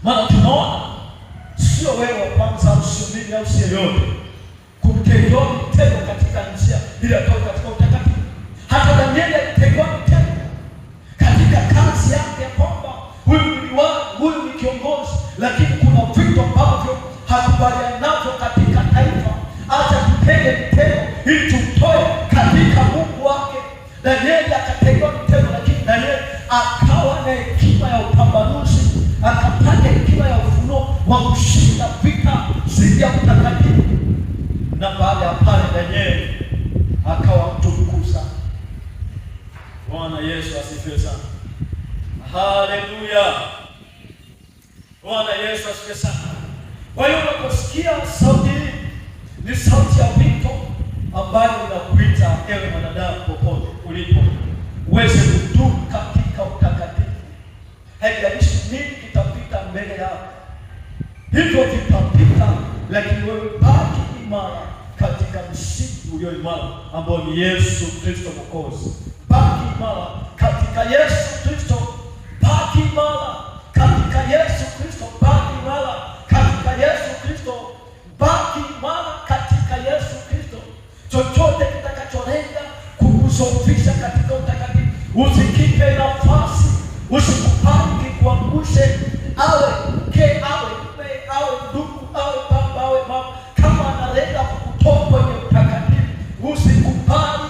Maana tunaona sio wewe wa kwanza au sio mimi au sio yote kumtegwa mtego katika njia bila toka katika utakatifu. Hata Danieli alitegwa mtego katika kazi yake ya kwamba huyu ni kiongozi, lakini kuna vitu ambavyo hakubaliana navyo katika taifa. Acha tutege mtego ili tumtoe katika Mungu wake. Danieli akategwa mtego, lakini Danieli akawa na hekima ya upambanuzi, akapata hekima ya ufunuo wa kushinda vita dhidi ya utakatifu. Na baada ya pale Danieli akawa mtu mkuu sana. Bwana Yesu asifiwe sana. Haleluya. Bwana Yesu asifiwe sana. Kwa hiyo unaposikia sauti hii, ni sauti ya wito ambayo inakuita ewe mwanadamu popote ulipo uweze kudumu katika utakatifu. Haijalishi nini kitapita mbele yako, hivyo vitapita, lakini wewe baki imara katika msingi ulio imara ambao ni Yesu Kristo Mwokozi. Baki imara katika Yesu Kristo. Baki imara katika Yesu Kristo. Baki imara katika Yesu Kristo. Baki imara katika Yesu Kristo. Chochote kitakacholenga kukusofisha katika utakatifu, usikipe nafasi, usikubali kikuangushe. Awe mke, awe mume, awe ndugu, awe baba, awe mama, kama analenga kukutoa kwenye utakatifu, usikubali,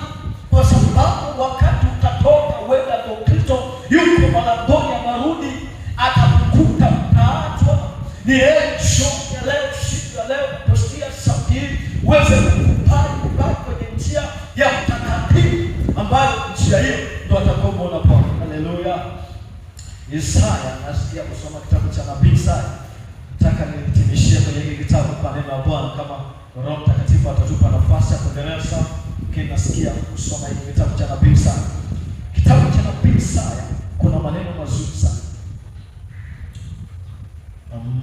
kwa sababu wakati utatoka wenda kwa Kristo yuko malangoni anarudi, atakukuta utaachwa. Ni heri jioni ya leo, siku ya leo, kuposikia sauti hii uweze kukubali kubaki kwenye njia ya utakatifu, ambayo njia hiyo ndio atakayoona Bwana. Haleluya. Isaya, nasikia kusoma kitabu cha nabii Isaya. Nataka nihitimishie kwenye hiki kitabu kwa neno la Bwana, kama Roho Mtakatifu atatupa nafasi ya kuendeleza. Nasikia kusoma hiki kitabu cha nabii Isaya. Kitabu cha nabii Isaya kuna maneno mazuri sana.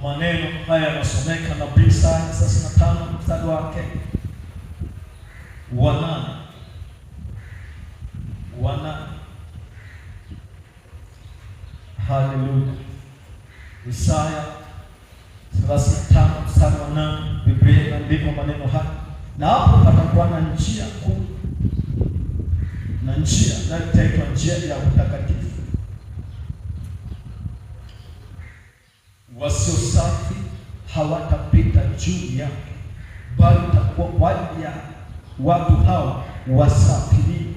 Maneno haya yanasomeka nabii Isaya 35 mstari wake wa 8. Haleluya. Isaya 35 mstari wa 8, Biblia inaandika maneno haya: na hapo patakuwa na njia kuu, na njia na itaitwa njia ya utakatifu. Wasio safi hawatapita juu yake, bali itakuwa kwa ajili ya watu hawa wasafiri.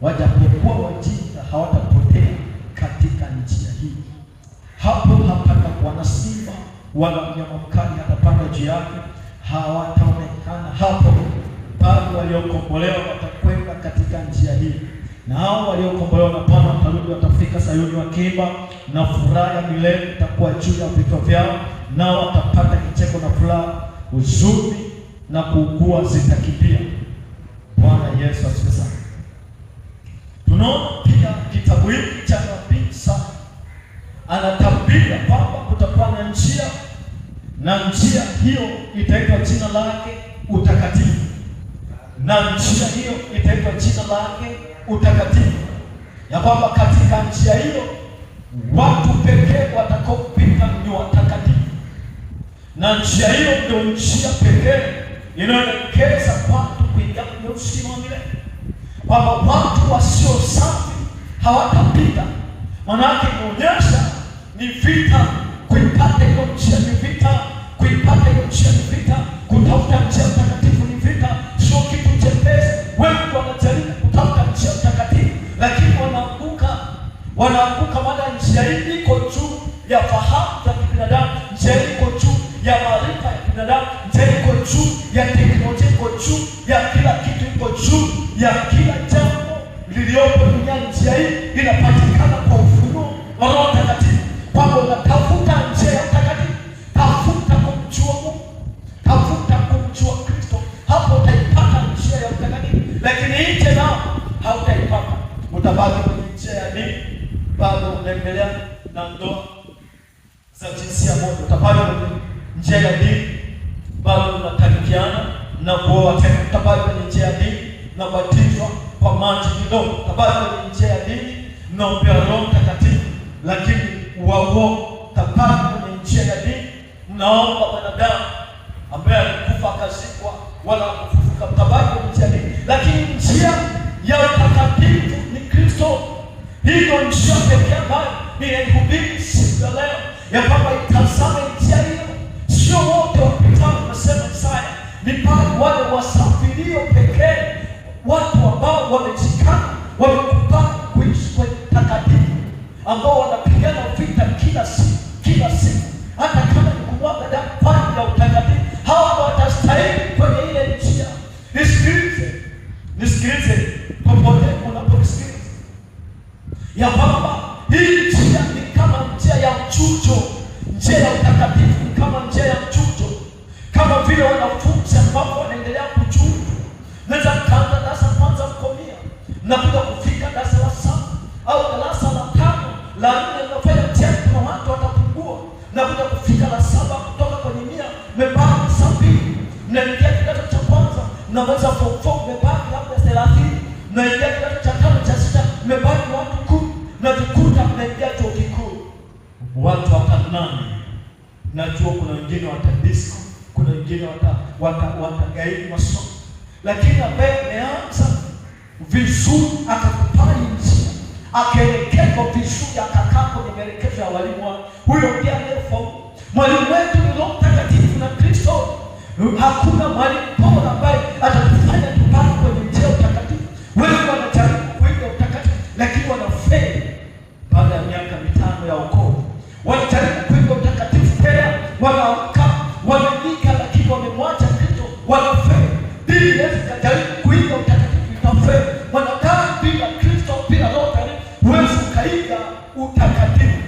Wajapokuwa wajinga hawatapotea katika njia hii. Hapo hapatakuwa na simba wala mnyama mkali hatapanda juu yake, hawataonekana hapo, bali waliokombolewa watakwenda katika njia hii. Na hao waliokombolewa na Bwana watarudi, watafika Sayuni wakiimba, na furaha ya milele itakuwa juu ya vichwa vyao, nao watapata kicheko na furaha, huzuni na kuugua zitakimbia. Bwana Yesu asifiwe sana. Tunaona pia kitabu hiki cha nabii Isaya anatabiri kwamba kutakuwa na njia, na njia hiyo itaitwa jina lake utakatifu, na njia hiyo itaitwa jina lake utakatifu, ya kwamba katika njia hiyo watu pekee watakaopita ni watakatifu, na njia hiyo ndio njia pekee inayoelekeza watu kuingia kwenye uzima wa milele, kwamba watu wasio safi hawatapita. Manake inaonyesha ni vita kuipata hiyo njia, ni vita kuipata hiyo njia, ni vita kutafuta njia utakatifu, ni vita, sio kitu chepesi. Wengi wanajaribu kutafuta njia utakatifu, lakini wanaanguka maana njia hii iko juu ya fahamu za kibinadamu, njia hii iko juu ya maarifa ya kibinadamu, njia hii iko juu ya teknolojia, iko juu ya kila kitu, iko juu ya kila jambo liliopo duniani. Njia hii inapatikana kwa ufunuo wa Roho Mtakatifu, kwamba unatafuta njia ya utakatifu, tafuta kumjua Mungu, tafuta kumjua Kristo, hapo utaipata njia ya utakatifu. Lakini hii tena hautaipata, utabaki kwenye njia ya dini, bado unaendelea na ndoa za jinsia moja, utabaki kwenye njia ya dini, bado unatalikiana na kuoa tena, utabaki kwenye njia ya dini na kubatizwa kwa maji kidogo, utabaki kwenye njia ya dini na upewa Roho Mtakatifu, lakini utabaki kwenye njia ya naomba mwanadamu ambaye alikufa akazikwa wala kufufuka mtabaki njia hii, lakini njia ya utakatifu ni Kristo. Hiyo njia pekee ambayo ninaihubiri siku ya leo, ya kwamba itazame njia hiyo. Sio wote wapitao, nasema Isaya, ni pale wale wasafirio pekee, watu ambao wamejikana, wamekubali kuishi kwenye takatifu, ambao wanapigana vita kila siku, hata kama ni kumwaga damu pale ya utakatifu, hawa watastahili kwenye ile njia. Nisikilize popote unaposikiliza, ya kwamba hii njia ni kama njia ya mchujo. Njia ya utakatifu ni kama njia ya mchujo, kama vile wanafunzi ambao wanaendelea kuchuja. Naweza mkaanza darasa kwanza mkomia, mnakuja kufika darasa la 7 au darasa la 5 la 4, mnafanya mtihani, kuna watu watapungua, mnakuja kufika la 7 kutoka kwenye 100 mmebaki 70, mnaingia kidato cha kwanza, mnaweza form 4 mmebaki labda 30, mnaingia kidato cha 5 cha 6 mmebaki watu 10, mnajikuta mnaingia chuo kikuu watu watanani. Najua kuna wengine watadisco, kuna wengine watagaidi masomo, lakini ambaye ameanza vizuri akakupata njia, akaelekezwa vizuri, akakaa kwenye maelekezo ya walimu wake, huyo ndiye anayefaulu. Mwalimu wetu ni Roho Mtakatifu na Kristo. Hakuna mwalimu bora ambaye atatufanya tupate kwenye njia utakatifu. Wengi wanajaribu kuiga utakatifu, lakini wanafeli baada ya miaka 5 ya wokovu. Wanajaribu kuiga utakatifu tena, wanaamka wananika, lakini wamemwacha Kristo, wanafeli. Dini inaweza kujaribu kuiga utakatifu, itafeli. Wanadamu bila Kristo, bila Roho Mtakatifu, huwezi ukaiga utakatifu.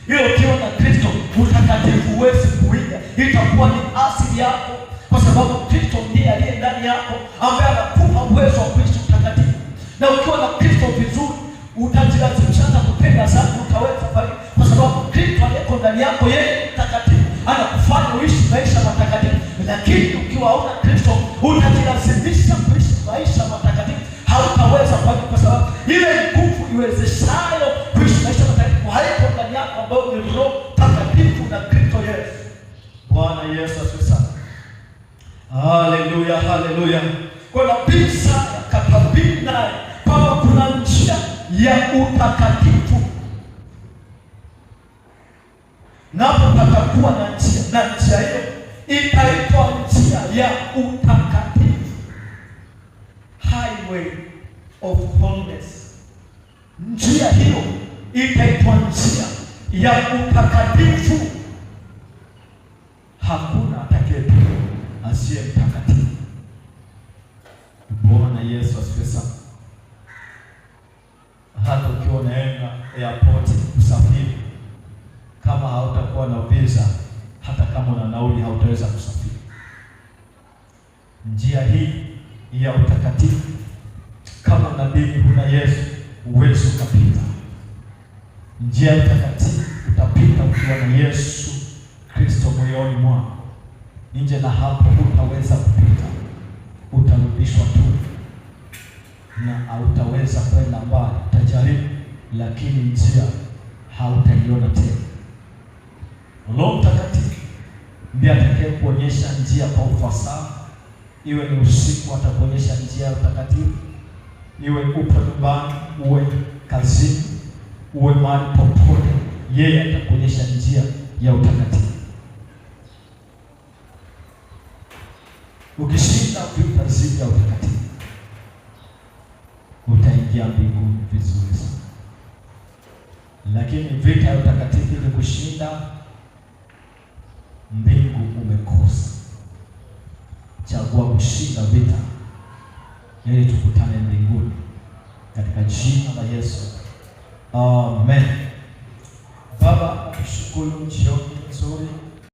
Hiyo ukiwa na Kristo, utakatifu huwezi kuiga, itakuwa ni asili yako, kwa sababu Kristo ndiye aliye ndani yako, ambaye anakupa uwezo wa kuishi utakatifu. Na ukiwa na Kristo vizuri, utajilazimisha kupenda sana, utaweza bali, kwa sababu Kristo aliyeko ndani yako, yeye mtakatifu, anakufanya uishi maisha matakatifu. Lakini ukiwa hauna Kristo, utajilazimisha kuishi maisha matakatifu, hautaweza bali, kwa sababu ile nguvu iwezeshayo kuishi maisha matakatifu haiko ndani yako, ambayo ni Roho Mtakatifu na Kristo Yesu. Bwana Yesu asifiwe. Haleluya, haleluya. Kwa nabii Isaya akatabiri naye kwamba kuna njia ya utakatifu, napo patakuwa na njia, na njia hiyo itaitwa njia ya utakatifu, highway of holiness. Njia hiyo itaitwa njia ya utakatifu. Hakuna atakayepita asiye mtakatifu. Bwana Yesu asifiwe sana. Hata ukiwa unaenda airport kusafiri, kama hautakuwa na visa, hata kama una nauli, hautaweza kusafiri. Njia hii ya utakatifu, kama una dini, huna Yesu, huwezi ukapita. Njia ya utakatifu utapita ukiwa na Yesu Kristo moyoni mwako. Nje na hapo hutaweza kupita, utarudishwa tu na hautaweza kwenda mbali. Utajaribu, lakini njia hautaiona tena. Roho Mtakatifu ndiye atakaye kuonyesha njia kwa ufasaha. Iwe ni usiku, atakuonyesha njia ya utakatifu. Iwe upo nyumbani, uwe kazini, uwe mahali popote, yeye atakuonyesha njia ya utakatifu. Ukishinda vita zidi ya utakatifu, utaingia mbinguni vizuri sana. Lakini vita ya utakatifu ili kushinda mbingu umekosa. Chagua kushinda vita ili tukutane mbinguni, katika jina la Yesu. Amen. Baba, nakushukuru.